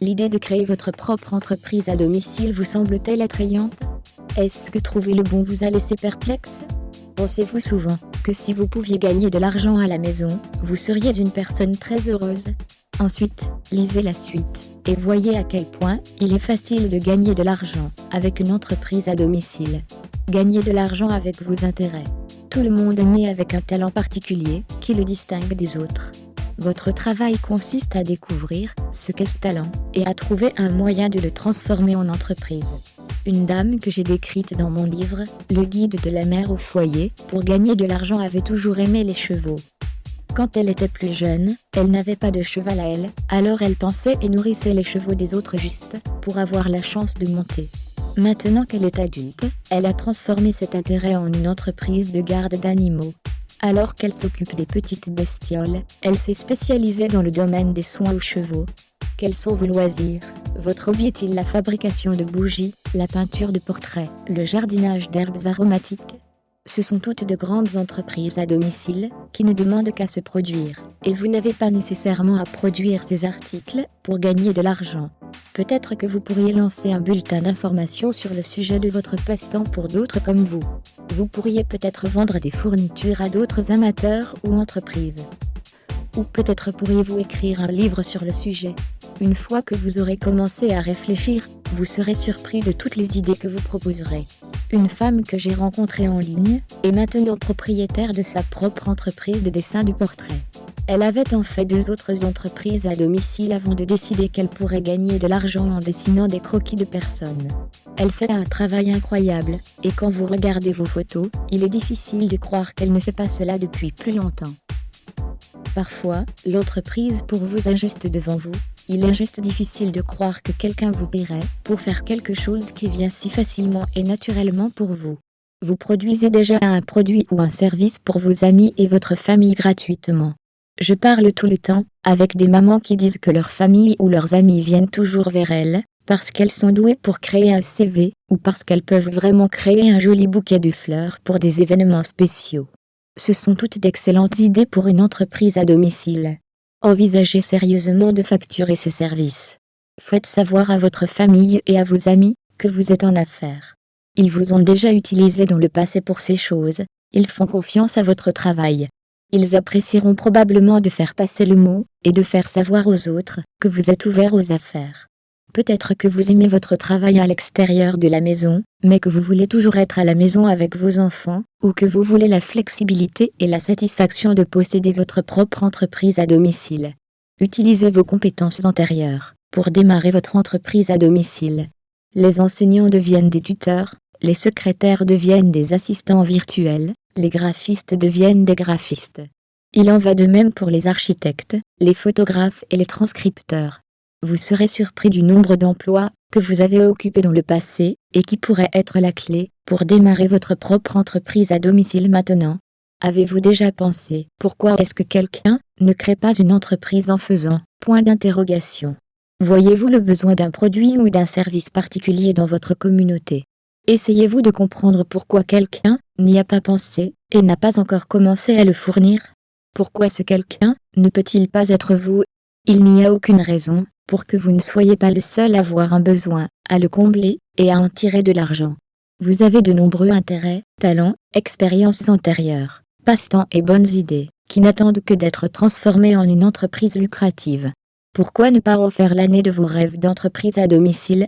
L'idée de créer votre propre entreprise à domicile vous semble-t-elle attrayante? Est-ce que trouver le bon vous a laissé perplexe? Pensez-vous souvent que si vous pouviez gagner de l'argent à la maison, vous seriez une personne très heureuse? Ensuite, lisez la suite, et voyez à quel point il est facile de gagner de l'argent avec une entreprise à domicile. Gagner de l'argent avec vos intérêts. Tout le monde est né avec un talent particulier qui le distingue des autres. Votre travail consiste à découvrir ce qu'est ce talent et à trouver un moyen de le transformer en entreprise. Une dame que j'ai décrite dans mon livre, Le guide de la mère au foyer, pour gagner de l'argent avait toujours aimé les chevaux. Quand elle était plus jeune, elle n'avait pas de cheval à elle, alors elle pensait et nourrissait les chevaux des autres juste pour avoir la chance de monter. Maintenant qu'elle est adulte, elle a transformé cet intérêt en une entreprise de garde d'animaux. Alors qu'elle s'occupe des petites bestioles, elle s'est spécialisée dans le domaine des soins aux chevaux. Quels sont vos loisirs? Votre hobby est-il la fabrication de bougies, la peinture de portraits, le jardinage d'herbes aromatiques? Ce sont toutes de grandes entreprises à domicile qui ne demandent qu'à se produire, et vous n'avez pas nécessairement à produire ces articles pour gagner de l'argent. Peut-être que vous pourriez lancer un bulletin d'information sur le sujet de votre passe-temps pour d'autres comme vous. Vous pourriez peut-être vendre des fournitures à d'autres amateurs ou entreprises. Ou peut-être pourriez-vous écrire un livre sur le sujet. Une fois que vous aurez commencé à réfléchir, vous serez surpris de toutes les idées que vous proposerez. Une femme que j'ai rencontrée en ligne est maintenant propriétaire de sa propre entreprise de dessin de portraits. Elle avait en fait 2 autres entreprises à domicile avant de décider qu'elle pourrait gagner de l'argent en dessinant des croquis de personnes. Elle fait un travail incroyable, et quand vous regardez vos photos, il est difficile de croire qu'elle ne fait pas cela depuis plus longtemps. Parfois, l'entreprise pour vous est juste devant vous. Il est juste difficile de croire que quelqu'un vous paierait pour faire quelque chose qui vient si facilement et naturellement pour vous. Vous produisez déjà un produit ou un service pour vos amis et votre famille gratuitement. Je parle tout le temps avec des mamans qui disent que leur famille ou leurs amis viennent toujours vers elles parce qu'elles sont douées pour créer un CV ou parce qu'elles peuvent vraiment créer un joli bouquet de fleurs pour des événements spéciaux. Ce sont toutes d'excellentes idées pour une entreprise à domicile. Envisagez sérieusement de facturer ces services. Faites savoir à votre famille et à vos amis que vous êtes en affaires. Ils vous ont déjà utilisé dans le passé pour ces choses, ils font confiance à votre travail. Ils apprécieront probablement de faire passer le mot et de faire savoir aux autres que vous êtes ouvert aux affaires. Peut-être que vous aimez votre travail à l'extérieur de la maison, mais que vous voulez toujours être à la maison avec vos enfants, ou que vous voulez la flexibilité et la satisfaction de posséder votre propre entreprise à domicile. Utilisez vos compétences antérieures pour démarrer votre entreprise à domicile. Les enseignants deviennent des tuteurs, les secrétaires deviennent des assistants virtuels, les graphistes deviennent des graphistes. Il en va de même pour les architectes, les photographes et les transcripteurs. Vous serez surpris du nombre d'emplois que vous avez occupés dans le passé et qui pourraient être la clé pour démarrer votre propre entreprise à domicile maintenant. Avez-vous déjà pensé pourquoi est-ce que quelqu'un ne crée pas une entreprise en faisant ? Point d'interrogation. Voyez-vous le besoin d'un produit ou d'un service particulier dans votre communauté? Essayez-vous de comprendre pourquoi quelqu'un n'y a pas pensé et n'a pas encore commencé à le fournir? Pourquoi ce quelqu'un ne peut-il pas être vous? Il n'y a aucune raison pour que vous ne soyez pas le seul à avoir un besoin, à le combler et à en tirer de l'argent. Vous avez de nombreux intérêts, talents, expériences antérieures, passe-temps et bonnes idées, qui n'attendent que d'être transformées en une entreprise lucrative. Pourquoi ne pas en faire l'année de vos rêves d'entreprise à domicile?